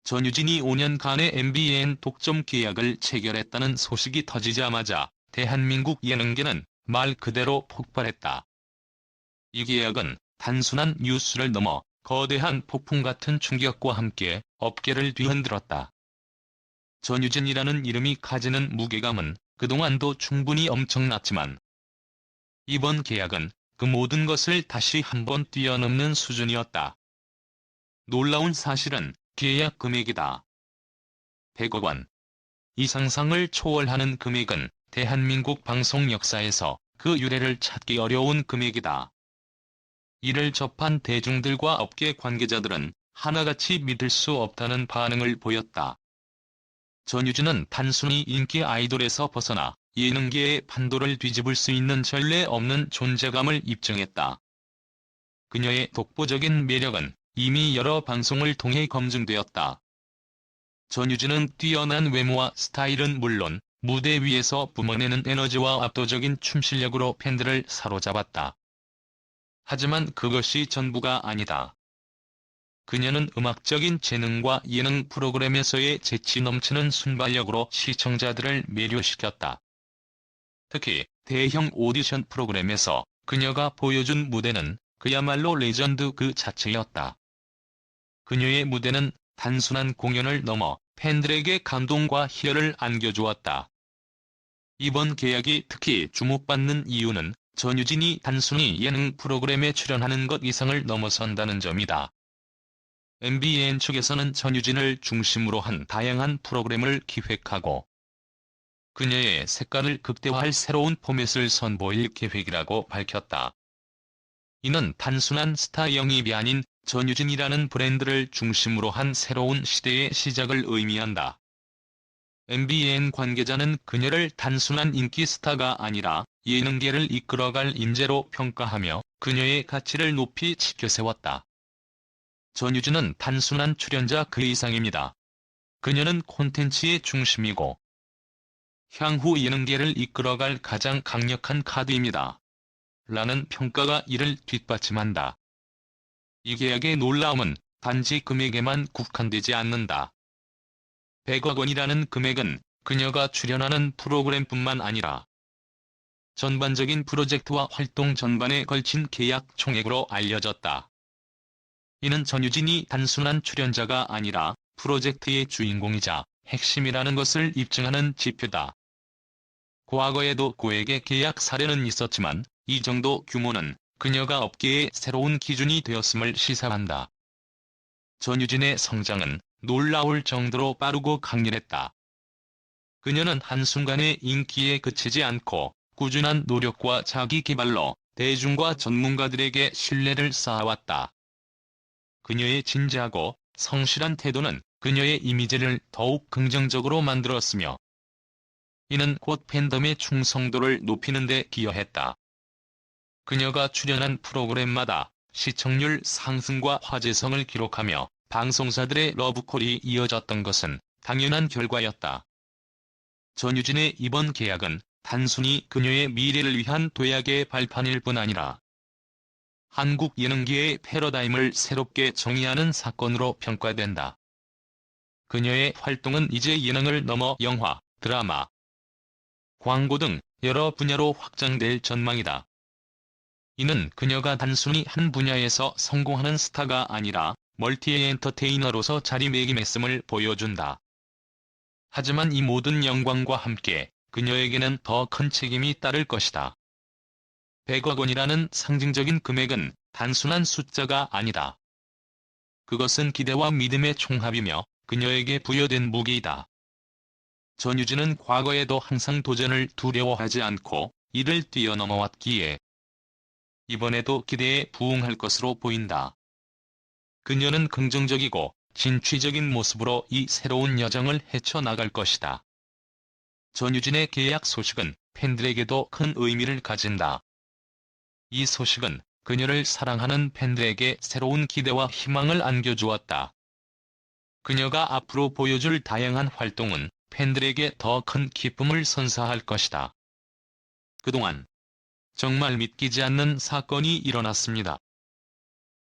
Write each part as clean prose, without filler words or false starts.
전유진이 5년간의 MBN 독점 계약을 체결했다는 소식이 터지자마자 대한민국 예능계는 말 그대로 폭발했다. 이 계약은 단순한 뉴스를 넘어 거대한 폭풍 같은 충격과 함께 업계를 뒤흔들었다. 전유진이라는 이름이 가지는 무게감은 그동안도 충분히 엄청났지만 이번 계약은 그 모든 것을 다시 한번 뛰어넘는 수준이었다. 놀라운 사실은 계약 금액이다. 100억 원. 이 상상을 초월하는 금액은 대한민국 방송 역사에서 그 유례를 찾기 어려운 금액이다. 이를 접한 대중들과 업계 관계자들은 하나같이 믿을 수 없다는 반응을 보였다. 전유진은 단순히 인기 아이돌에서 벗어나 예능계의 판도를 뒤집을 수 있는 전례 없는 존재감을 입증했다. 그녀의 독보적인 매력은 이미 여러 방송을 통해 검증되었다. 전유진은 뛰어난 외모와 스타일은 물론 무대 위에서 뿜어내는 에너지와 압도적인 춤 실력으로 팬들을 사로잡았다. 하지만 그것이 전부가 아니다. 그녀는 음악적인 재능과 예능 프로그램에서의 재치 넘치는 순발력으로 시청자들을 매료시켰다. 특히 대형 오디션 프로그램에서 그녀가 보여준 무대는 그야말로 레전드 그 자체였다. 그녀의 무대는 단순한 공연을 넘어 팬들에게 감동과 희열을 안겨주었다. 이번 계약이 특히 주목받는 이유는 전유진이 단순히 예능 프로그램에 출연하는 것 이상을 넘어선다는 점이다. MBN 측에서는 전유진을 중심으로 한 다양한 프로그램을 기획하고 그녀의 색깔을 극대화할 새로운 포맷을 선보일 계획이라고 밝혔다. 이는 단순한 스타 영입이 아닌 전유진이라는 브랜드를 중심으로 한 새로운 시대의 시작을 의미한다. MBN 관계자는 그녀를 단순한 인기 스타가 아니라 예능계를 이끌어갈 인재로 평가하며 그녀의 가치를 높이 치켜세웠다. 전유진은 단순한 출연자 그 이상입니다. 그녀는 콘텐츠의 중심이고 향후 예능계를 이끌어갈 가장 강력한 카드입니다. 라는 평가가 이를 뒷받침한다. 이 계약의 놀라움은 단지 금액에만 국한되지 않는다. 100억 원이라는 금액은 그녀가 출연하는 프로그램뿐만 아니라 전반적인 프로젝트와 활동 전반에 걸친 계약 총액으로 알려졌다. 이는 전유진이 단순한 출연자가 아니라 프로젝트의 주인공이자 핵심이라는 것을 입증하는 지표다. 과거에도 고액의 계약 사례는 있었지만 이 정도 규모는 그녀가 업계의 새로운 기준이 되었음을 시사한다. 전유진의 성장은 놀라울 정도로 빠르고 강렬했다. 그녀는 한순간에 인기에 그치지 않고 꾸준한 노력과 자기 개발로 대중과 전문가들에게 신뢰를 쌓아왔다. 그녀의 진지하고 성실한 태도는 그녀의 이미지를 더욱 긍정적으로 만들었으며 이는 곧 팬덤의 충성도를 높이는 데 기여했다. 그녀가 출연한 프로그램마다 시청률 상승과 화제성을 기록하며 방송사들의 러브콜이 이어졌던 것은 당연한 결과였다. 전유진의 이번 계약은 단순히 그녀의 미래를 위한 도약의 발판일 뿐 아니라 한국 예능계의 패러다임을 새롭게 정의하는 사건으로 평가된다. 그녀의 활동은 이제 예능을 넘어 영화, 드라마, 광고 등 여러 분야로 확장될 전망이다. 이는 그녀가 단순히 한 분야에서 성공하는 스타가 아니라 멀티엔터테이너로서 자리매김했음을 보여준다. 하지만 이 모든 영광과 함께 그녀에게는 더 큰 책임이 따를 것이다. 100억 원이라는 상징적인 금액은 단순한 숫자가 아니다. 그것은 기대와 믿음의 총합이며 그녀에게 부여된 무게이다. 전유진은 과거에도 항상 도전을 두려워하지 않고 이를 뛰어넘어왔기에 이번에도 기대에 부응할 것으로 보인다. 그녀는 긍정적이고 진취적인 모습으로 이 새로운 여정을 헤쳐나갈 것이다. 전유진의 계약 소식은 팬들에게도 큰 의미를 가진다. 이 소식은 그녀를 사랑하는 팬들에게 새로운 기대와 희망을 안겨주었다. 그녀가 앞으로 보여줄 다양한 활동은 팬들에게 더 큰 기쁨을 선사할 것이다. 그동안 정말 믿기지 않는 사건이 일어났습니다.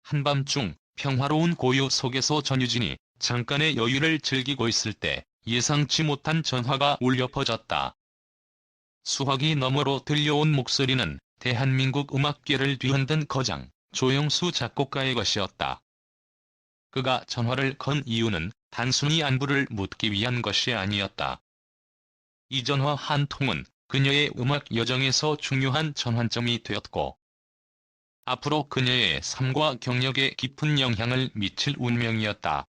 한밤중 평화로운 고요 속에서 전유진이 잠깐의 여유를 즐기고 있을 때 예상치 못한 전화가 울려 퍼졌다. 수화기 너머로 들려온 목소리는 대한민국 음악계를 뒤흔든 거장 조영수 작곡가의 것이었다. 그가 전화를 건 이유는 단순히 안부를 묻기 위한 것이 아니었다. 이 전화 한 통은 그녀의 음악 여정에서 중요한 전환점이 되었고, 앞으로 그녀의 삶과 경력에 깊은 영향을 미칠 운명이었다.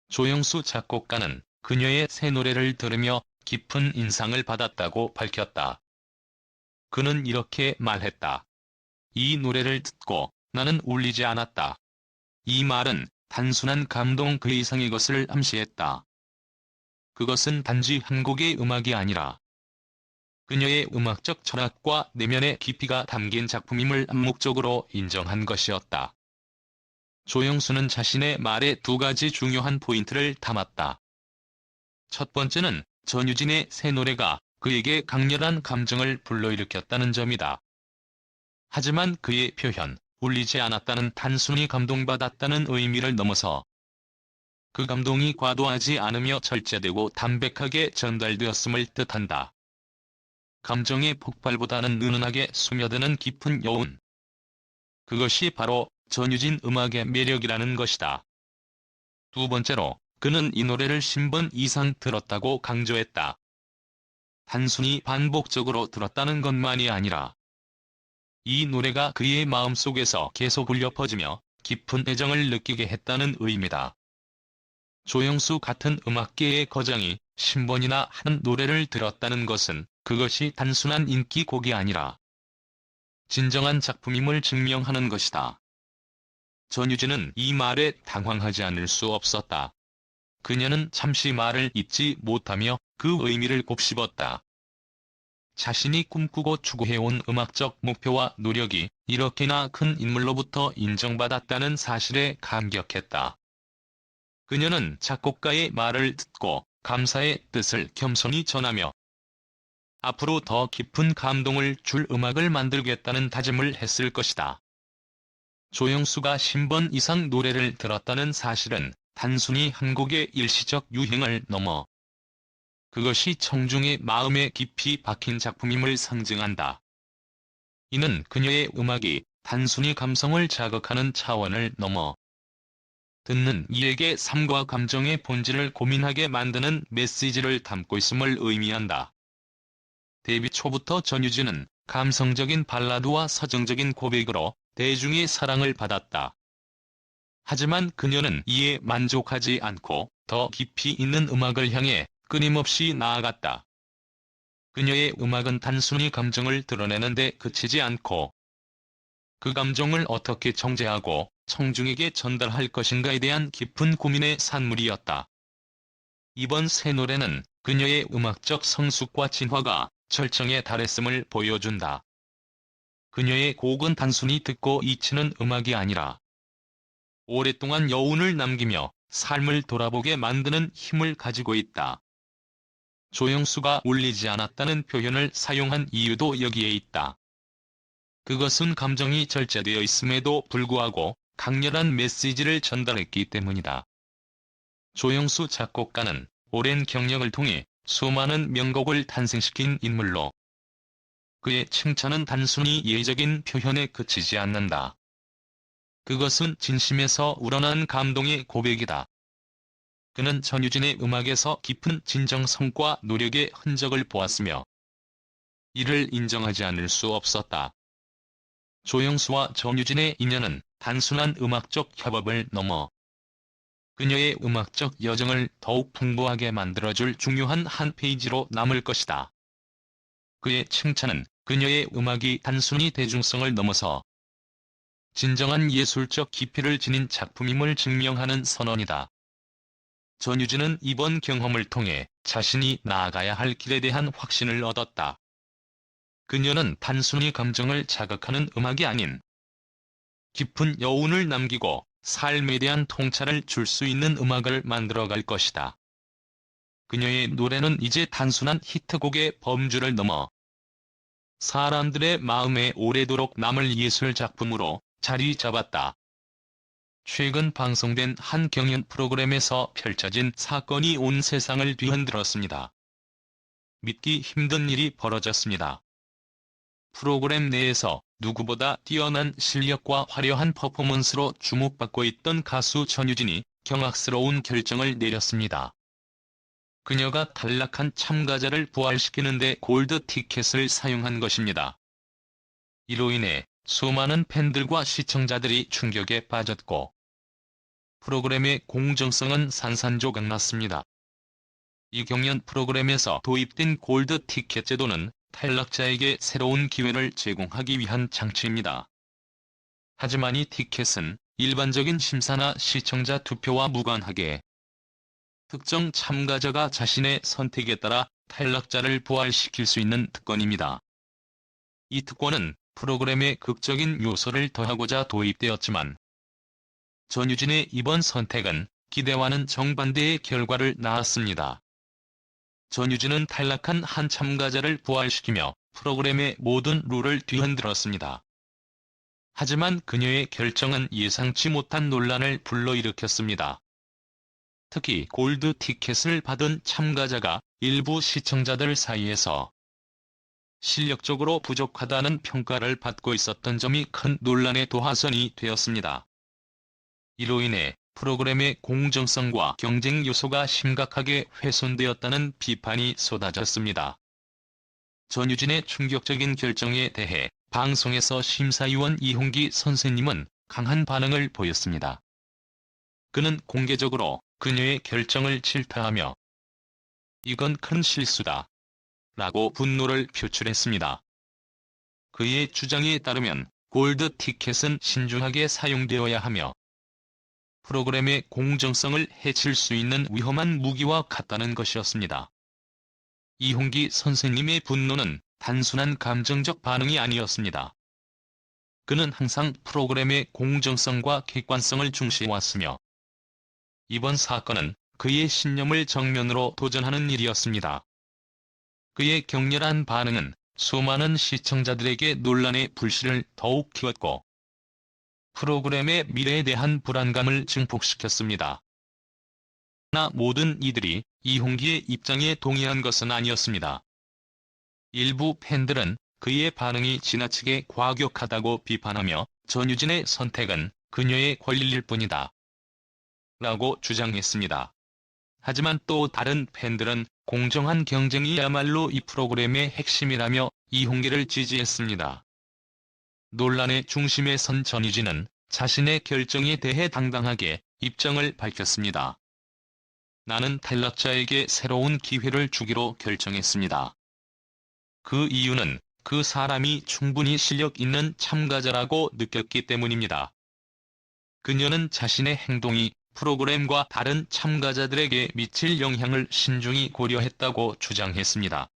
조영수 작곡가는 그녀의 새 노래를 들으며 깊은 인상을 받았다고 밝혔다. 그는 이렇게 말했다. 이 노래를 듣고 나는 울리지 않았다. 이 말은 단순한 감동 그 이상의 것을 암시했다. 그것은 단지 한 곡의 음악이 아니라 그녀의 음악적 철학과 내면의 깊이가 담긴 작품임을 암묵적으로 인정한 것이었다. 조영수는 자신의 말에 두 가지 중요한 포인트를 담았다. 첫 번째는 전유진의 새 노래가 그에게 강렬한 감정을 불러일으켰다는 점이다. 하지만 그의 표현, 울리지 않았다는 단순히 감동받았다는 의미를 넘어서 그 감동이 과도하지 않으며 절제되고 담백하게 전달되었음을 뜻한다. 감정의 폭발보다는 은은하게 스며드는 깊은 여운. 그것이 바로 전유진 음악의 매력이라는 것이다. 두 번째로, 그는 이 노래를 10번 이상 들었다고 강조했다. 단순히 반복적으로 들었다는 것만이 아니라 이 노래가 그의 마음속에서 계속 울려 퍼지며 깊은 애정을 느끼게 했다는 의미다. 조영수 같은 음악계의 거장이 10번이나 한 노래를 들었다는 것은 그것이 단순한 인기곡이 아니라 진정한 작품임을 증명하는 것이다. 전유진은 이 말에 당황하지 않을 수 없었다. 그녀는 잠시 말을 잇지 못하며 그 의미를 곱씹었다. 자신이 꿈꾸고 추구해온 음악적 목표와 노력이 이렇게나 큰 인물로부터 인정받았다는 사실에 감격했다. 그녀는 작곡가의 말을 듣고 감사의 뜻을 겸손히 전하며 앞으로 더 깊은 감동을 줄 음악을 만들겠다는 다짐을 했을 것이다. 조영수가 10번 이상 노래를 들었다는 사실은 단순히 한 곡의 일시적 유행을 넘어 그것이 청중의 마음에 깊이 박힌 작품임을 상징한다. 이는 그녀의 음악이 단순히 감성을 자극하는 차원을 넘어 듣는 이에게 삶과 감정의 본질을 고민하게 만드는 메시지를 담고 있음을 의미한다. 데뷔 초부터 전유진은 감성적인 발라드와 서정적인 고백으로 대중의 사랑을 받았다. 하지만 그녀는 이에 만족하지 않고 더 깊이 있는 음악을 향해 끊임없이 나아갔다. 그녀의 음악은 단순히 감정을 드러내는 데 그치지 않고 그 감정을 어떻게 정제하고 청중에게 전달할 것인가에 대한 깊은 고민의 산물이었다. 이번 새 노래는 그녀의 음악적 성숙과 진화가 절정에 달했음을 보여준다. 그녀의 곡은 단순히 듣고 잊히는 음악이 아니라 오랫동안 여운을 남기며 삶을 돌아보게 만드는 힘을 가지고 있다. 조영수가 울리지 않았다는 표현을 사용한 이유도 여기에 있다. 그것은 감정이 절제되어 있음에도 불구하고 강렬한 메시지를 전달했기 때문이다. 조영수 작곡가는 오랜 경력을 통해 수많은 명곡을 탄생시킨 인물로 그의 칭찬은 단순히 예의적인 표현에 그치지 않는다. 그것은 진심에서 우러난 감동의 고백이다. 그는 전유진의 음악에서 깊은 진정성과 노력의 흔적을 보았으며 이를 인정하지 않을 수 없었다. 조영수와 전유진의 인연은 단순한 음악적 협업을 넘어 그녀의 음악적 여정을 더욱 풍부하게 만들어줄 중요한 한 페이지로 남을 것이다. 그의 칭찬은 그녀의 음악이 단순히 대중성을 넘어서 진정한 예술적 깊이를 지닌 작품임을 증명하는 선언이다. 전유진은 이번 경험을 통해 자신이 나아가야 할 길에 대한 확신을 얻었다. 그녀는 단순히 감정을 자극하는 음악이 아닌 깊은 여운을 남기고 삶에 대한 통찰을 줄 수 있는 음악을 만들어갈 것이다. 그녀의 노래는 이제 단순한 히트곡의 범주를 넘어 사람들의 마음에 오래도록 남을 예술 작품으로 자리 잡았다. 최근 방송된 한 경연 프로그램에서 펼쳐진 사건이 온 세상을 뒤흔들었습니다. 믿기 힘든 일이 벌어졌습니다. 프로그램 내에서 누구보다 뛰어난 실력과 화려한 퍼포먼스로 주목받고 있던 가수 전유진이 경악스러운 결정을 내렸습니다. 그녀가 탈락한 참가자를 부활시키는 데 골드 티켓을 사용한 것입니다. 이로 인해 수많은 팬들과 시청자들이 충격에 빠졌고 프로그램의 공정성은 산산조각났습니다. 이 경연 프로그램에서 도입된 골드 티켓 제도는 탈락자에게 새로운 기회를 제공하기 위한 장치입니다. 하지만 이 티켓은 일반적인 심사나 시청자 투표와 무관하게 특정 참가자가 자신의 선택에 따라 탈락자를 부활시킬 수 있는 특권입니다. 이 특권은 프로그램에 극적인 요소를 더하고자 도입되었지만 전유진의 이번 선택은 기대와는 정반대의 결과를 낳았습니다. 전유진은 탈락한 한 참가자를 부활시키며 프로그램의 모든 룰을 뒤흔들었습니다. 하지만 그녀의 결정은 예상치 못한 논란을 불러일으켰습니다. 특히 골드 티켓을 받은 참가자가 일부 시청자들 사이에서 실력적으로 부족하다는 평가를 받고 있었던 점이 큰 논란의 도화선이 되었습니다. 이로 인해 프로그램의 공정성과 경쟁 요소가 심각하게 훼손되었다는 비판이 쏟아졌습니다. 전유진의 충격적인 결정에 대해 방송에서 심사위원 이홍기 선생님은 강한 반응을 보였습니다. 그는 공개적으로 그녀의 결정을 질타하며 "이건 큰 실수다" 라고 분노를 표출했습니다. 그의 주장에 따르면 골드 티켓은 신중하게 사용되어야 하며 프로그램의 공정성을 해칠 수 있는 위험한 무기와 같다는 것이었습니다. 이홍기 선생님의 분노는 단순한 감정적 반응이 아니었습니다. 그는 항상 프로그램의 공정성과 객관성을 중시해왔으며 이번 사건은 그의 신념을 정면으로 도전하는 일이었습니다. 그의 격렬한 반응은 수많은 시청자들에게 논란의 불씨를 더욱 키웠고 프로그램의 미래에 대한 불안감을 증폭시켰습니다. 그러나 모든 이들이 이홍기의 입장에 동의한 것은 아니었습니다. 일부 팬들은 그의 반응이 지나치게 과격하다고 비판하며 전유진의 선택은 그녀의 권리일 뿐이다 라고 주장했습니다. 하지만 또 다른 팬들은 공정한 경쟁이야말로 이 프로그램의 핵심이라며 이홍기를 지지했습니다. 논란의 중심에 선 전유진은 자신의 결정에 대해 당당하게 입장을 밝혔습니다. "나는 탈락자에게 새로운 기회를 주기로 결정했습니다. 그 이유는 그 사람이 충분히 실력 있는 참가자라고 느꼈기 때문입니다." 그녀는 자신의 행동이 프로그램과 다른 참가자들에게 미칠 영향을 신중히 고려했다고 주장했습니다.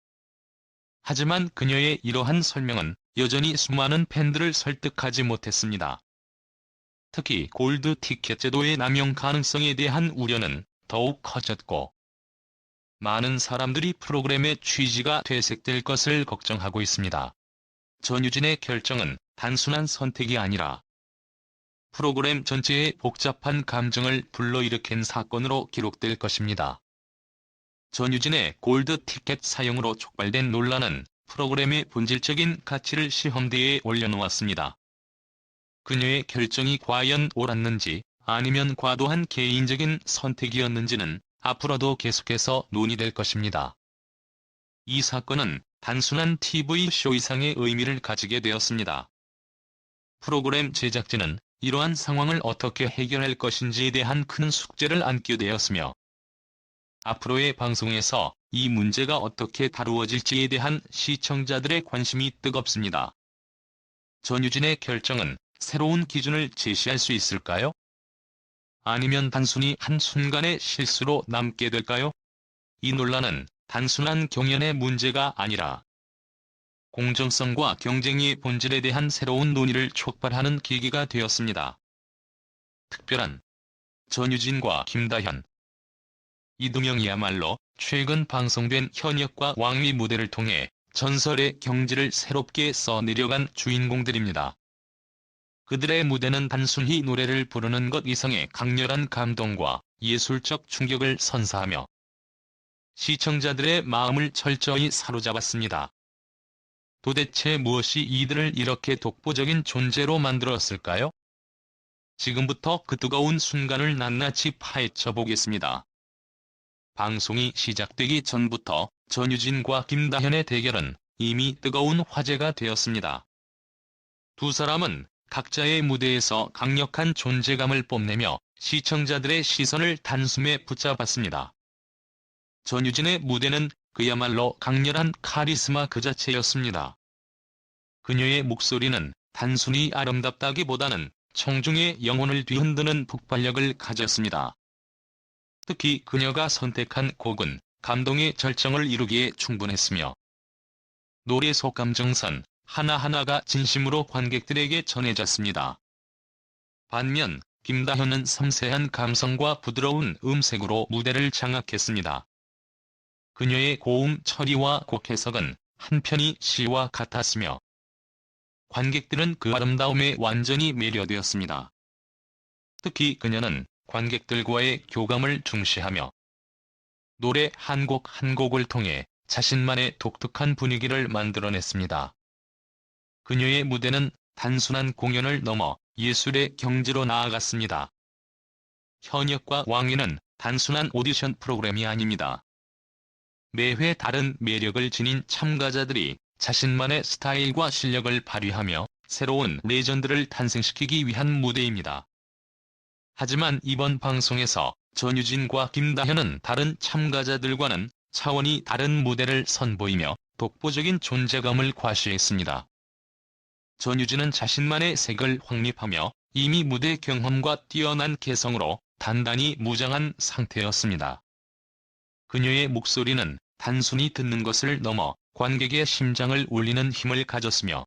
하지만 그녀의 이러한 설명은 여전히 수많은 팬들을 설득하지 못했습니다. 특히 골드 티켓 제도의 남용 가능성에 대한 우려는 더욱 커졌고 많은 사람들이 프로그램의 취지가 퇴색될 것을 걱정하고 있습니다. 전유진의 결정은 단순한 선택이 아니라 프로그램 전체에 복잡한 감정을 불러일으킨 사건으로 기록될 것입니다. 전유진의 골드 티켓 사용으로 촉발된 논란은 프로그램의 본질적인 가치를 시험대에 올려놓았습니다. 그녀의 결정이 과연 옳았는지 아니면 과도한 개인적인 선택이었는지는 앞으로도 계속해서 논의될 것입니다. 이 사건은 단순한 TV쇼 이상의 의미를 가지게 되었습니다. 프로그램 제작진은 이러한 상황을 어떻게 해결할 것인지에 대한 큰 숙제를 안게 되었으며 앞으로의 방송에서 이 문제가 어떻게 다루어질지에 대한 시청자들의 관심이 뜨겁습니다. 전유진의 결정은 새로운 기준을 제시할 수 있을까요? 아니면 단순히 한순간의 실수로 남게 될까요? 이 논란은 단순한 경연의 문제가 아니라 공정성과 경쟁의 본질에 대한 새로운 논의를 촉발하는 계기가 되었습니다. 특별한 전유진과 김다현, 이두명이야말로 최근 방송된 현역과 왕위 무대를 통해 전설의 경지를 새롭게 써내려간 주인공들입니다. 그들의 무대는 단순히 노래를 부르는 것 이상의 강렬한 감동과 예술적 충격을 선사하며 시청자들의 마음을 철저히 사로잡았습니다. 도대체 무엇이 이들을 이렇게 독보적인 존재로 만들었을까요? 지금부터 그 뜨거운 순간을 낱낱이 파헤쳐 보겠습니다. 방송이 시작되기 전부터 전유진과 김다현의 대결은 이미 뜨거운 화제가 되었습니다. 두 사람은 각자의 무대에서 강력한 존재감을 뽐내며 시청자들의 시선을 단숨에 붙잡았습니다. 전유진의 무대는 그야말로 강렬한 카리스마 그 자체였습니다. 그녀의 목소리는 단순히 아름답다기보다는 청중의 영혼을 뒤흔드는 폭발력을 가졌습니다. 특히 그녀가 선택한 곡은 감동의 절정을 이루기에 충분했으며 노래 속 감정선 하나하나가 진심으로 관객들에게 전해졌습니다. 반면 김다현은 섬세한 감성과 부드러운 음색으로 무대를 장악했습니다. 그녀의 고음 처리와 곡 해석은 한편이 시와 같았으며 관객들은 그 아름다움에 완전히 매료되었습니다. 특히 그녀는 관객들과의 교감을 중시하며 노래 한 곡 한 곡을 통해 자신만의 독특한 분위기를 만들어냈습니다. 그녀의 무대는 단순한 공연을 넘어 예술의 경지로 나아갔습니다. 현역과 왕위는 단순한 오디션 프로그램이 아닙니다. 매회 다른 매력을 지닌 참가자들이 자신만의 스타일과 실력을 발휘하며 새로운 레전드를 탄생시키기 위한 무대입니다. 하지만 이번 방송에서 전유진과 김다현은 다른 참가자들과는 차원이 다른 무대를 선보이며 독보적인 존재감을 과시했습니다. 전유진은 자신만의 색을 확립하며 이미 무대 경험과 뛰어난 개성으로 단단히 무장한 상태였습니다. 그녀의 목소리는 단순히 듣는 것을 넘어 관객의 심장을 울리는 힘을 가졌으며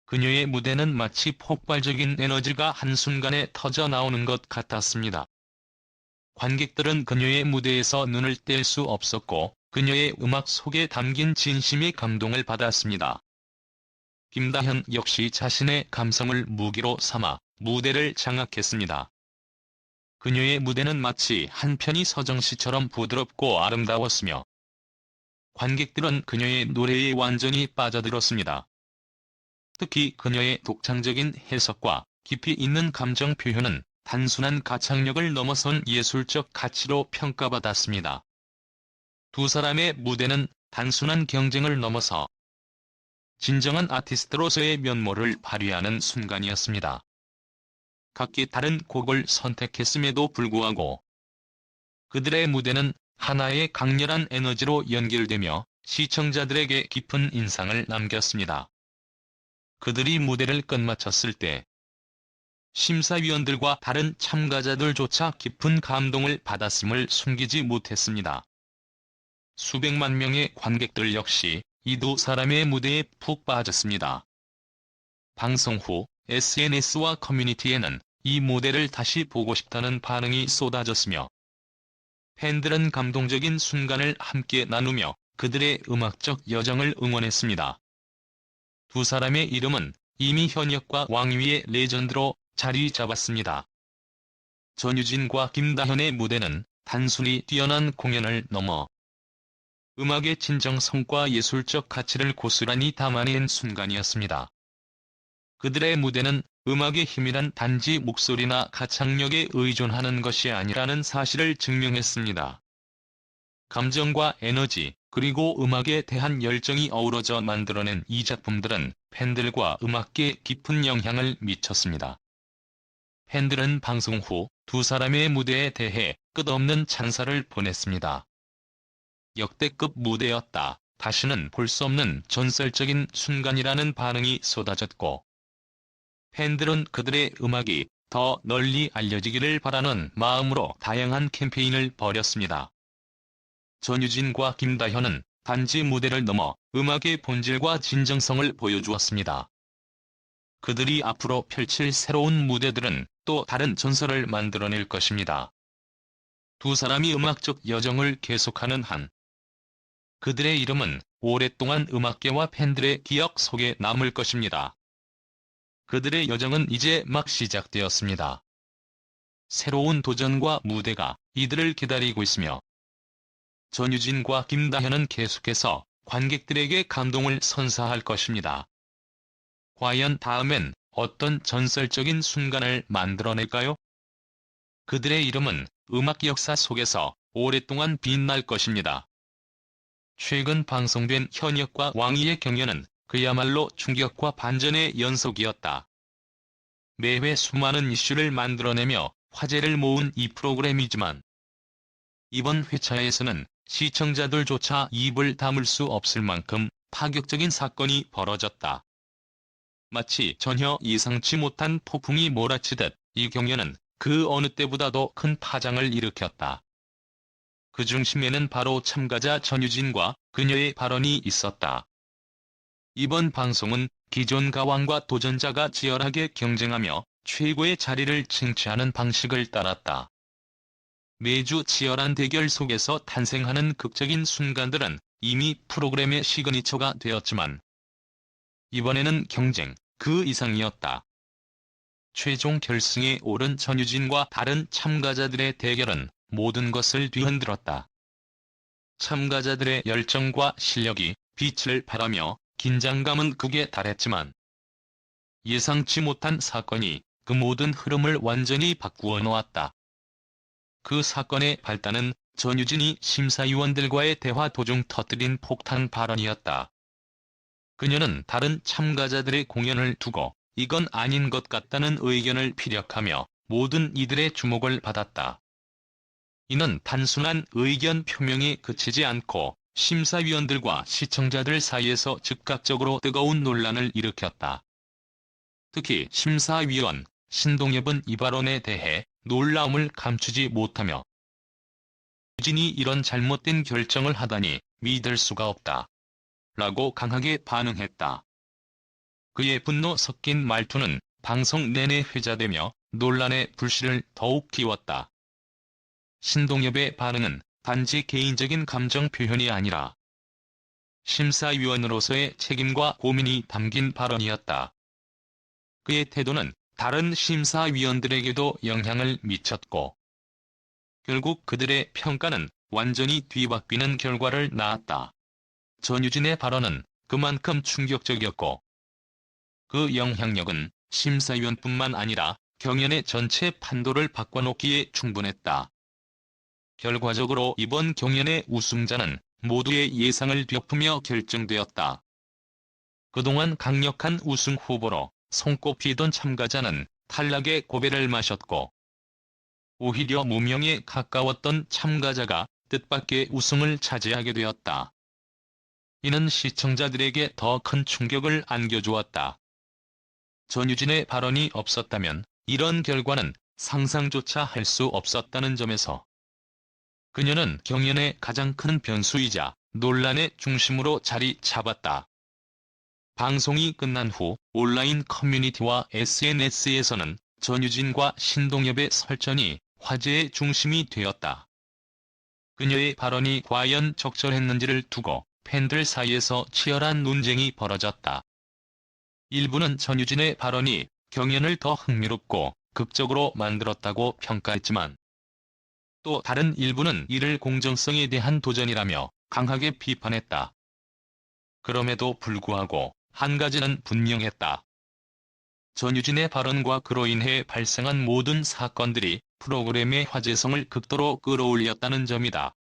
그녀의 무대는 마치 폭발적인 에너지가 한순간에 터져 나오는 것 같았습니다. 관객들은 그녀의 무대에서 눈을 뗄 수 없었고 그녀의 음악 속에 담긴 진심의 감동을 받았습니다. 김다현 역시 자신의 감성을 무기로 삼아 무대를 장악했습니다. 그녀의 무대는 마치 한 편의 서정시처럼 부드럽고 아름다웠으며 관객들은 그녀의 노래에 완전히 빠져들었습니다. 특히 그녀의 독창적인 해석과 깊이 있는 감정 표현은 단순한 가창력을 넘어선 예술적 가치로 평가받았습니다. 두 사람의 무대는 단순한 경쟁을 넘어서 진정한 아티스트로서의 면모를 발휘하는 순간이었습니다. 각기 다른 곡을 선택했음에도 불구하고 그들의 무대는 하나의 강렬한 에너지로 연결되며 시청자들에게 깊은 인상을 남겼습니다. 그들이 무대를 끝마쳤을 때 심사위원들과 다른 참가자들조차 깊은 감동을 받았음을 숨기지 못했습니다. 수백만 명의 관객들 역시 이 두 사람의 무대에 푹 빠졌습니다. 방송 후 SNS와 커뮤니티에는 이 무대를 다시 보고 싶다는 반응이 쏟아졌으며 팬들은 감동적인 순간을 함께 나누며 그들의 음악적 여정을 응원했습니다. 두 사람의 이름은 이미 현역과 왕위의 레전드로 자리 잡았습니다. 전유진과 김다현의 무대는 단순히 뛰어난 공연을 넘어 음악의 진정성과 예술적 가치를 고스란히 담아낸 순간이었습니다. 그들의 무대는 음악의 힘이란 단지 목소리나 가창력에 의존하는 것이 아니라는 사실을 증명했습니다. 감정과 에너지, 그리고 음악에 대한 열정이 어우러져 만들어낸 이 작품들은 팬들과 음악계에 깊은 영향을 미쳤습니다. 팬들은 방송 후 두 사람의 무대에 대해 끝없는 찬사를 보냈습니다. 역대급 무대였다. 다시는 볼 수 없는 전설적인 순간이라는 반응이 쏟아졌고 팬들은 그들의 음악이 더 널리 알려지기를 바라는 마음으로 다양한 캠페인을 벌였습니다. 전유진과 김다현은 단지 무대를 넘어 음악의 본질과 진정성을 보여주었습니다. 그들이 앞으로 펼칠 새로운 무대들은 또 다른 전설을 만들어낼 것입니다. 두 사람이 음악적 여정을 계속하는 한 그들의 이름은 오랫동안 음악계와 팬들의 기억 속에 남을 것입니다. 그들의 여정은 이제 막 시작되었습니다. 새로운 도전과 무대가 이들을 기다리고 있으며 전유진과 김다현은 계속해서 관객들에게 감동을 선사할 것입니다. 과연 다음엔 어떤 전설적인 순간을 만들어낼까요? 그들의 이름은 음악 역사 속에서 오랫동안 빛날 것입니다. 최근 방송된 현역과 왕이의 경연은 그야말로 충격과 반전의 연속이었다. 매회 수많은 이슈를 만들어내며 화제를 모은 이 프로그램이지만 이번 회차에서는 시청자들조차 입을 다물 수 없을 만큼 파격적인 사건이 벌어졌다. 마치 전혀 예상치 못한 폭풍이 몰아치듯 이 경연은 그 어느 때보다도 큰 파장을 일으켰다. 그 중심에는 바로 참가자 전유진과 그녀의 발언이 있었다. 이번 방송은 기존 가왕과 도전자가 치열하게 경쟁하며 최고의 자리를 쟁취하는 방식을 따랐다. 매주 치열한 대결 속에서 탄생하는 극적인 순간들은 이미 프로그램의 시그니처가 되었지만 이번에는 경쟁 그 이상이었다. 최종 결승에 오른 전유진과 다른 참가자들의 대결은 모든 것을 뒤흔들었다. 참가자들의 열정과 실력이 빛을 발하며 긴장감은 극에 달했지만 예상치 못한 사건이 그 모든 흐름을 완전히 바꾸어 놓았다. 그 사건의 발단은 전유진이 심사위원들과의 대화 도중 터뜨린 폭탄 발언이었다. 그녀는 다른 참가자들의 공연을 두고 이건 아닌 것 같다는 의견을 피력하며 모든 이들의 주목을 받았다. 이는 단순한 의견 표명에 그치지 않고 심사위원들과 시청자들 사이에서 즉각적으로 뜨거운 논란을 일으켰다. 특히 심사위원 신동엽은 이 발언에 대해 놀라움을 감추지 못하며 유진이 이런 잘못된 결정을 하다니 믿을 수가 없다. 라고 강하게 반응했다. 그의 분노 섞인 말투는 방송 내내 회자되며 논란의 불씨를 더욱 키웠다. 신동엽의 반응은 단지 개인적인 감정 표현이 아니라 심사위원으로서의 책임과 고민이 담긴 발언이었다. 그의 태도는 다른 심사위원들에게도 영향을 미쳤고 결국 그들의 평가는 완전히 뒤바뀌는 결과를 낳았다. 전유진의 발언은 그만큼 충격적이었고 그 영향력은 심사위원뿐만 아니라 경연의 전체 판도를 바꿔놓기에 충분했다. 결과적으로 이번 경연의 우승자는 모두의 예상을 뒤엎으며 결정되었다. 그동안 강력한 우승 후보로 손꼽히던 참가자는 탈락의 고배를 마셨고 오히려 무명에 가까웠던 참가자가 뜻밖의 우승을 차지하게 되었다. 이는 시청자들에게 더 큰 충격을 안겨주었다. 전유진의 발언이 없었다면 이런 결과는 상상조차 할 수 없었다는 점에서 그녀는 경연의 가장 큰 변수이자 논란의 중심으로 자리 잡았다. 방송이 끝난 후 온라인 커뮤니티와 SNS에서는 전유진과 신동엽의 설전이 화제의 중심이 되었다. 그녀의 발언이 과연 적절했는지를 두고 팬들 사이에서 치열한 논쟁이 벌어졌다. 일부는 전유진의 발언이 경연을 더 흥미롭고 극적으로 만들었다고 평가했지만 또 다른 일부는 이를 공정성에 대한 도전이라며 강하게 비판했다. 그럼에도 불구하고 한 가지는 분명했다. 전유진의 발언과 그로 인해 발생한 모든 사건들이 프로그램의 화제성을 극도로 끌어올렸다는 점이다.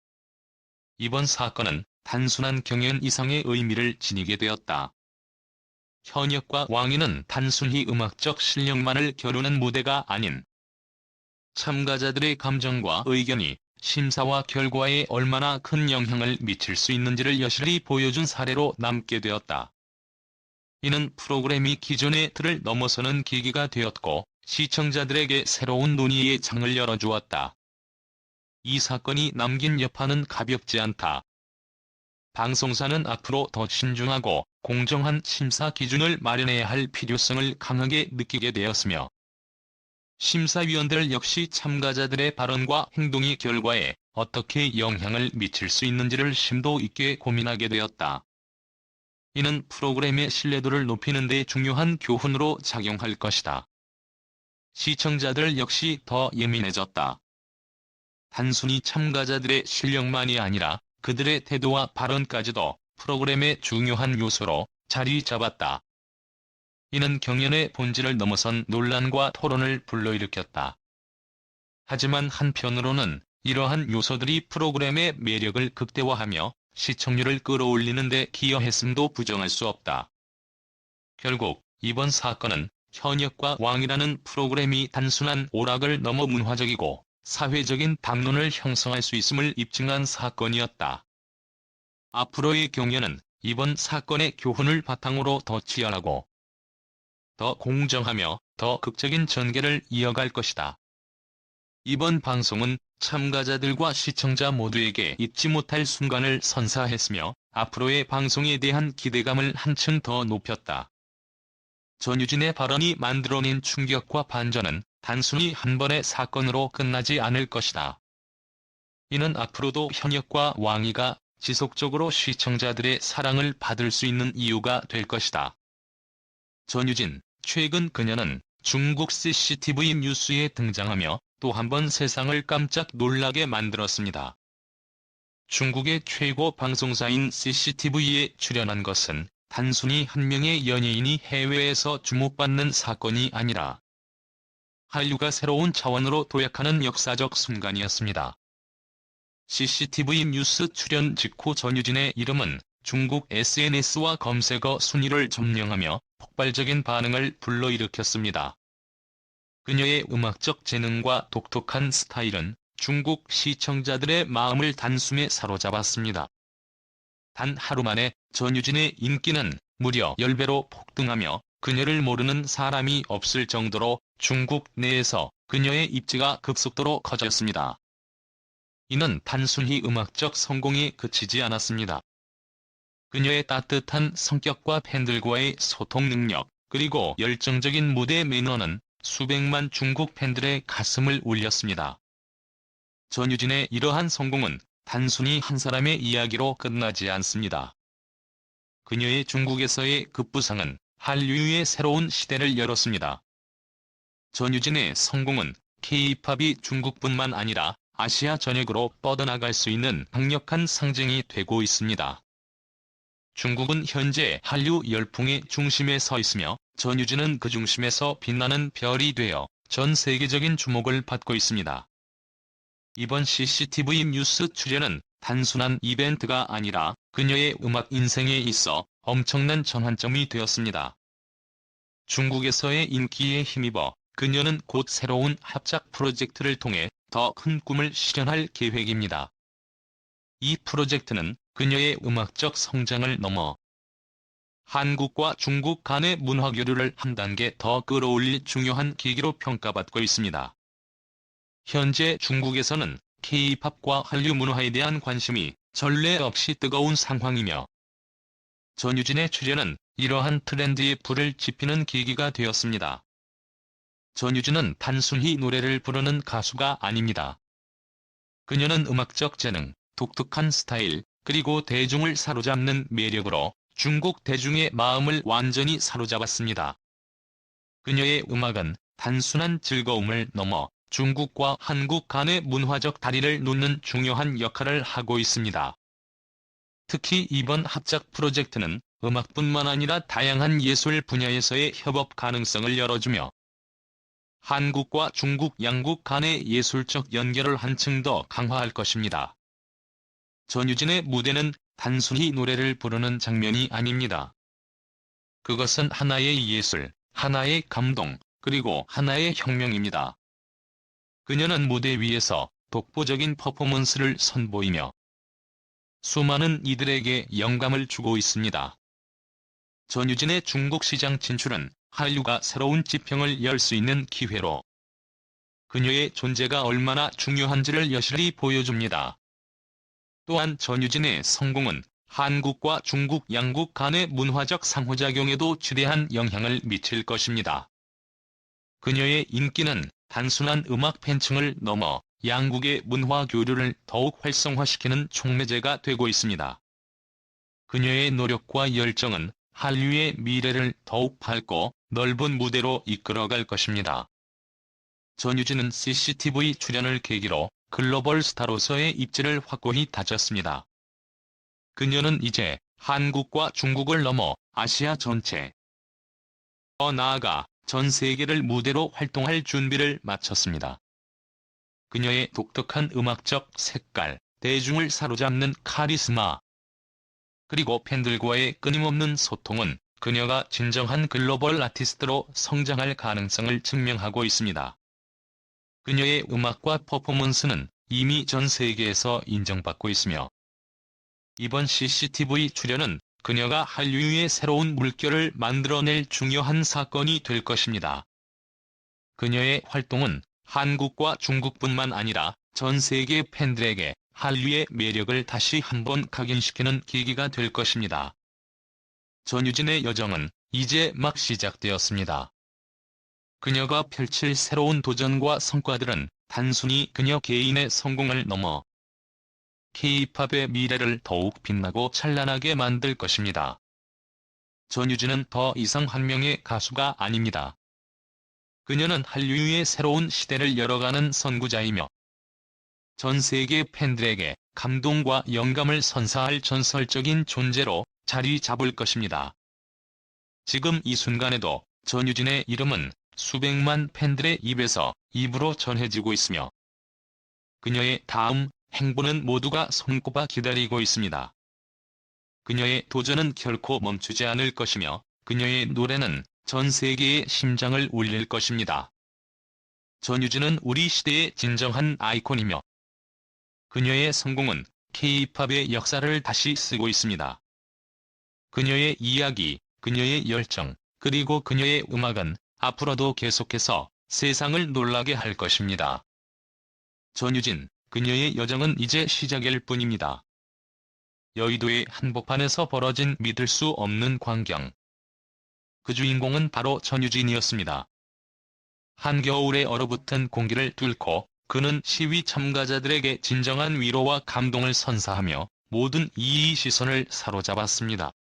이번 사건은 단순한 경연 이상의 의미를 지니게 되었다. 현역과 왕위는 단순히 음악적 실력만을 겨루는 무대가 아닌 참가자들의 감정과 의견이 심사와 결과에 얼마나 큰 영향을 미칠 수 있는지를 여실히 보여준 사례로 남게 되었다. 이는 프로그램이 기존의 틀을 넘어서는 계기가 되었고 시청자들에게 새로운 논의의 장을 열어주었다. 이 사건이 남긴 여파는 가볍지 않다. 방송사는 앞으로 더 신중하고 공정한 심사 기준을 마련해야 할 필요성을 강하게 느끼게 되었으며 심사위원들 역시 참가자들의 발언과 행동이 결과에 어떻게 영향을 미칠 수 있는지를 심도 있게 고민하게 되었다. 이는 프로그램의 신뢰도를 높이는 데 중요한 교훈으로 작용할 것이다. 시청자들 역시 더 예민해졌다. 단순히 참가자들의 실력만이 아니라 그들의 태도와 발언까지도 프로그램의 중요한 요소로 자리 잡았다. 이는 경연의 본질을 넘어선 논란과 토론을 불러일으켰다. 하지만 한편으로는 이러한 요소들이 프로그램의 매력을 극대화하며 시청률을 끌어올리는 데 기여했음도 부정할 수 없다. 결국 이번 사건은 현역과 왕이라는 프로그램이 단순한 오락을 넘어 문화적이고 사회적인 담론을 형성할 수 있음을 입증한 사건이었다. 앞으로의 경연은 이번 사건의 교훈을 바탕으로 더 치열하고 더 공정하며 더 극적인 전개를 이어갈 것이다. 이번 방송은 참가자들과 시청자 모두에게 잊지 못할 순간을 선사했으며 앞으로의 방송에 대한 기대감을 한층 더 높였다. 전유진의 발언이 만들어낸 충격과 반전은 단순히 한 번의 사건으로 끝나지 않을 것이다. 이는 앞으로도 현역과 왕이가 지속적으로 시청자들의 사랑을 받을 수 있는 이유가 될 것이다. 전유진, 최근 그녀는 중국 CCTV 뉴스에 등장하며 또 한 번 세상을 깜짝 놀라게 만들었습니다. 중국의 최고 방송사인 CCTV에 출연한 것은 단순히 한 명의 연예인이 해외에서 주목받는 사건이 아니라 한류가 새로운 차원으로 도약하는 역사적 순간이었습니다. CCTV 뉴스 출연 직후 전유진의 이름은 중국 SNS와 검색어 순위를 점령하며 폭발적인 반응을 불러일으켰습니다. 그녀의 음악적 재능과 독특한 스타일은 중국 시청자들의 마음을 단숨에 사로잡았습니다. 단 하루 만에 전유진의 인기는 무려 10배로 폭등하며 그녀를 모르는 사람이 없을 정도로 중국 내에서 그녀의 입지가 급속도로 커졌습니다. 이는 단순히 음악적 성공에 그치지 않았습니다. 그녀의 따뜻한 성격과 팬들과의 소통 능력, 그리고 열정적인 무대 매너는 수백만 중국 팬들의 가슴을 울렸습니다. 전유진의 이러한 성공은 단순히 한 사람의 이야기로 끝나지 않습니다. 그녀의 중국에서의 급부상은 한류의 새로운 시대를 열었습니다. 전유진의 성공은 K-팝이 중국뿐만 아니라 아시아 전역으로 뻗어나갈 수 있는 강력한 상징이 되고 있습니다. 중국은 현재 한류 열풍의 중심에 서 있으며 전유진은 그 중심에서 빛나는 별이 되어 전 세계적인 주목을 받고 있습니다. 이번 CCTV 뉴스 출연은 단순한 이벤트가 아니라 그녀의 음악 인생에 있어 엄청난 전환점이 되었습니다. 중국에서의 인기에 힘입어 그녀는 곧 새로운 합작 프로젝트를 통해 더 큰 꿈을 실현할 계획입니다. 이 프로젝트는 그녀의 음악적 성장을 넘어 한국과 중국 간의 문화 교류를 한 단계 더 끌어올릴 중요한 계기로 평가받고 있습니다. 현재 중국에서는 K-팝과 한류 문화에 대한 관심이 전례 없이 뜨거운 상황이며 전유진의 출연은 이러한 트렌드에 불을 지피는 계기가 되었습니다. 전유진은 단순히 노래를 부르는 가수가 아닙니다. 그녀는 음악적 재능, 독특한 스타일, 그리고 대중을 사로잡는 매력으로 중국 대중의 마음을 완전히 사로잡았습니다. 그녀의 음악은 단순한 즐거움을 넘어 중국과 한국 간의 문화적 다리를 놓는 중요한 역할을 하고 있습니다. 특히 이번 합작 프로젝트는 음악뿐만 아니라 다양한 예술 분야에서의 협업 가능성을 열어주며 한국과 중국 양국 간의 예술적 연결을 한층 더 강화할 것입니다. 전유진의 무대는 단순히 노래를 부르는 장면이 아닙니다. 그것은 하나의 예술, 하나의 감동, 그리고 하나의 혁명입니다. 그녀는 무대 위에서 독보적인 퍼포먼스를 선보이며 수많은 이들에게 영감을 주고 있습니다. 전유진의 중국 시장 진출은 한류가 새로운 지평을 열 수 있는 기회로 그녀의 존재가 얼마나 중요한지를 여실히 보여줍니다. 또한 전유진의 성공은 한국과 중국 양국 간의 문화적 상호작용에도 지대한 영향을 미칠 것입니다. 그녀의 인기는 단순한 음악 팬층을 넘어 양국의 문화 교류를 더욱 활성화시키는 촉매제가 되고 있습니다. 그녀의 노력과 열정은 한류의 미래를 더욱 밝고 넓은 무대로 이끌어갈 것입니다. 전유진은 CCTV 출연을 계기로 글로벌 스타로서의 입지를 확고히 다졌습니다. 그녀는 이제 한국과 중국을 넘어 아시아 전체, 더 나아가 전 세계를 무대로 활동할 준비를 마쳤습니다. 그녀의 독특한 음악적 색깔, 대중을 사로잡는 카리스마, 그리고 팬들과의 끊임없는 소통은 그녀가 진정한 글로벌 아티스트로 성장할 가능성을 증명하고 있습니다. 그녀의 음악과 퍼포먼스는 이미 전 세계에서 인정받고 있으며, 이번 CCTV 출연은 그녀가 한류의 새로운 물결을 만들어낼 중요한 사건이 될 것입니다. 그녀의 활동은 한국과 중국뿐만 아니라 전 세계 팬들에게 한류의 매력을 다시 한번 각인시키는 계기가 될 것입니다. 전유진의 여정은 이제 막 시작되었습니다. 그녀가 펼칠 새로운 도전과 성과들은 단순히 그녀 개인의 성공을 넘어 K-팝의 미래를 더욱 빛나고 찬란하게 만들 것입니다. 전유진은 더 이상 한 명의 가수가 아닙니다. 그녀는 한류의 새로운 시대를 열어가는 선구자이며, 전 세계 팬들에게 감동과 영감을 선사할 전설적인 존재로 자리 잡을 것입니다. 지금 이 순간에도 전유진의 이름은 수백만 팬들의 입에서 입으로 전해지고 있으며, 그녀의 다음 행보는 모두가 손꼽아 기다리고 있습니다. 그녀의 도전은 결코 멈추지 않을 것이며, 그녀의 노래는 전 세계의 심장을 울릴 것입니다. 전유진은 우리 시대의 진정한 아이콘이며, 그녀의 성공은 K-팝의 역사를 다시 쓰고 있습니다. 그녀의 이야기, 그녀의 열정, 그리고 그녀의 음악은 앞으로도 계속해서 세상을 놀라게 할 것입니다. 전유진, 그녀의 여정은 이제 시작일 뿐입니다. 여의도의 한복판에서 벌어진 믿을 수 없는 광경. 그 주인공은 바로 전유진이었습니다. 한겨울에 얼어붙은 공기를 뚫고 그는 시위 참가자들에게 진정한 위로와 감동을 선사하며 모든 이의 시선을 사로잡았습니다.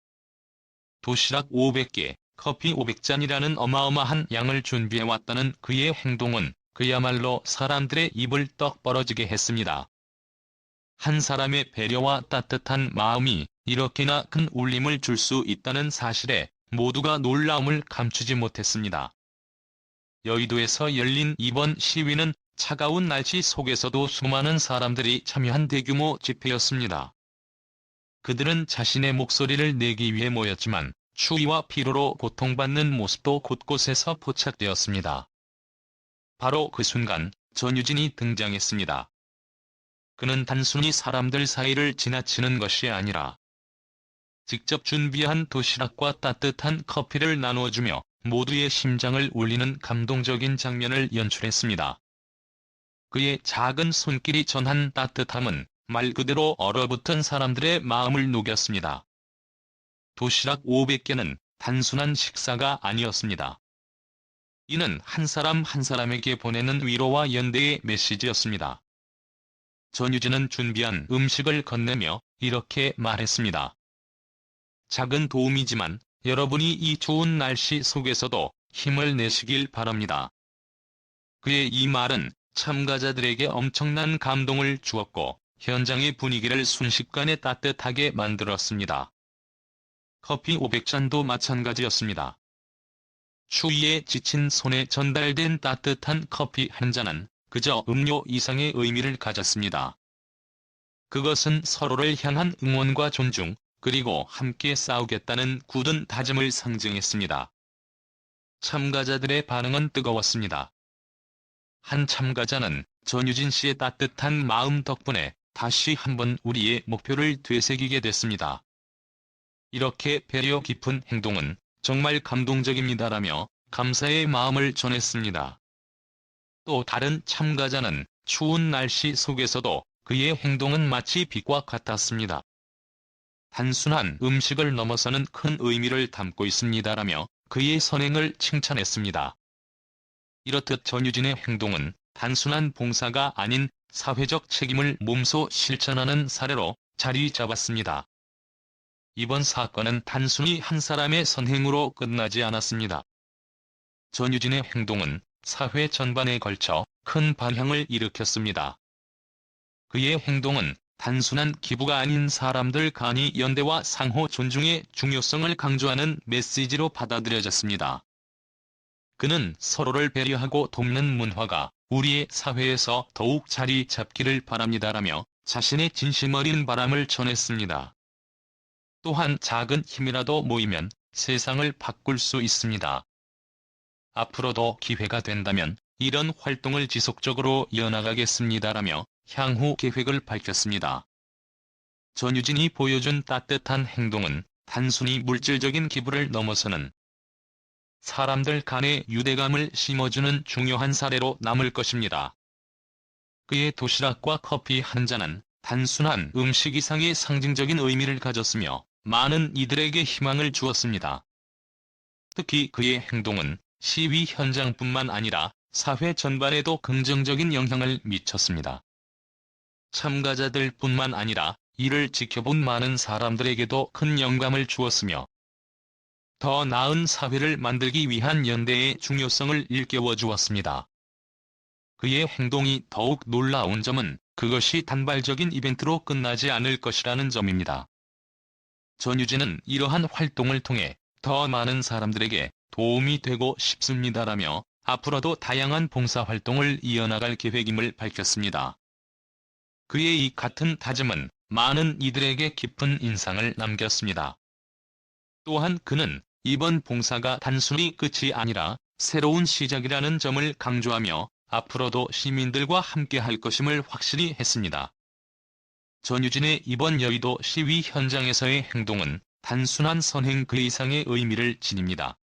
도시락 500개, 커피 500잔이라는 어마어마한 양을 준비해왔다는 그의 행동은 그야말로 사람들의 입을 떡 벌어지게 했습니다. 한 사람의 배려와 따뜻한 마음이 이렇게나 큰 울림을 줄 수 있다는 사실에 모두가 놀라움을 감추지 못했습니다. 여의도에서 열린 이번 시위는 차가운 날씨 속에서도 수많은 사람들이 참여한 대규모 집회였습니다. 그들은 자신의 목소리를 내기 위해 모였지만 추위와 피로로 고통받는 모습도 곳곳에서 포착되었습니다. 바로 그 순간 전유진이 등장했습니다. 그는 단순히 사람들 사이를 지나치는 것이 아니라 직접 준비한 도시락과 따뜻한 커피를 나누어주며 모두의 심장을 울리는 감동적인 장면을 연출했습니다. 그의 작은 손길이 전한 따뜻함은 말 그대로 얼어붙은 사람들의 마음을 녹였습니다. 도시락 500개는 단순한 식사가 아니었습니다. 이는 한 사람 한 사람에게 보내는 위로와 연대의 메시지였습니다. 전유진은 준비한 음식을 건네며 이렇게 말했습니다. 작은 도움이지만 여러분이 이 추운 날씨 속에서도 힘을 내시길 바랍니다. 그의 이 말은 참가자들에게 엄청난 감동을 주었고 현장의 분위기를 순식간에 따뜻하게 만들었습니다. 커피 500잔도 마찬가지였습니다. 추위에 지친 손에 전달된 따뜻한 커피 한 잔은 그저 음료 이상의 의미를 가졌습니다. 그것은 서로를 향한 응원과 존중, 그리고 함께 싸우겠다는 굳은 다짐을 상징했습니다. 참가자들의 반응은 뜨거웠습니다. 한 참가자는 전유진 씨의 따뜻한 마음 덕분에 다시 한번 우리의 목표를 되새기게 됐습니다. 이렇게 배려 깊은 행동은 정말 감동적입니다라며 감사의 마음을 전했습니다. 또 다른 참가자는 추운 날씨 속에서도 그의 행동은 마치 빛과 같았습니다. 단순한 음식을 넘어서는 큰 의미를 담고 있습니다라며 그의 선행을 칭찬했습니다. 이렇듯 전유진의 행동은 단순한 봉사가 아닌 사회적 책임을 몸소 실천하는 사례로 자리 잡았습니다. 이번 사건은 단순히 한 사람의 선행으로 끝나지 않았습니다. 전유진의 행동은 사회 전반에 걸쳐 큰 반향을 일으켰습니다. 그의 행동은 단순한 기부가 아닌 사람들 간의 연대와 상호 존중의 중요성을 강조하는 메시지로 받아들여졌습니다. 그는 서로를 배려하고 돕는 문화가 우리의 사회에서 더욱 자리 잡기를 바랍니다라며 자신의 진심 어린 바람을 전했습니다. 또한 작은 힘이라도 모이면 세상을 바꿀 수 있습니다. 앞으로도 기회가 된다면 이런 활동을 지속적으로 이어나가겠습니다라며 향후 계획을 밝혔습니다. 전유진이 보여준 따뜻한 행동은 단순히 물질적인 기부를 넘어서는 사람들 간의 유대감을 심어주는 중요한 사례로 남을 것입니다. 그의 도시락과 커피 한 잔은 단순한 음식 이상의 상징적인 의미를 가졌으며 많은 이들에게 희망을 주었습니다. 특히 그의 행동은 시위 현장뿐만 아니라 사회 전반에도 긍정적인 영향을 미쳤습니다. 참가자들뿐만 아니라 이를 지켜본 많은 사람들에게도 큰 영감을 주었으며 더 나은 사회를 만들기 위한 연대의 중요성을 일깨워 주었습니다. 그의 행동이 더욱 놀라운 점은 그것이 단발적인 이벤트로 끝나지 않을 것이라는 점입니다. 전유진은 이러한 활동을 통해 더 많은 사람들에게 도움이 되고 싶습니다라며 앞으로도 다양한 봉사활동을 이어나갈 계획임을 밝혔습니다. 그의 이 같은 다짐은 많은 이들에게 깊은 인상을 남겼습니다. 또한 그는 이번 봉사가 단순히 끝이 아니라 새로운 시작이라는 점을 강조하며 앞으로도 시민들과 함께할 것임을 확실히 했습니다. 전유진의 이번 여의도 시위 현장에서의 행동은 단순한 선행 그 이상의 의미를 지닙니다.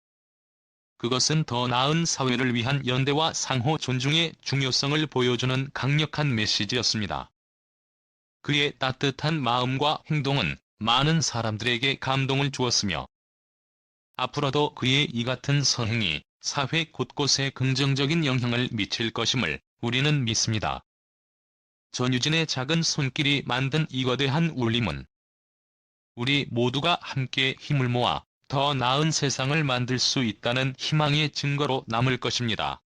그것은 더 나은 사회를 위한 연대와 상호 존중의 중요성을 보여주는 강력한 메시지였습니다. 그의 따뜻한 마음과 행동은 많은 사람들에게 감동을 주었으며 앞으로도 그의 이 같은 선행이 사회 곳곳에 긍정적인 영향을 미칠 것임을 우리는 믿습니다. 전유진의 작은 손길이 만든 이 거대한 울림은 우리 모두가 함께 힘을 모아 더 나은 세상을 만들 수 있다는 희망의 증거로 남을 것입니다.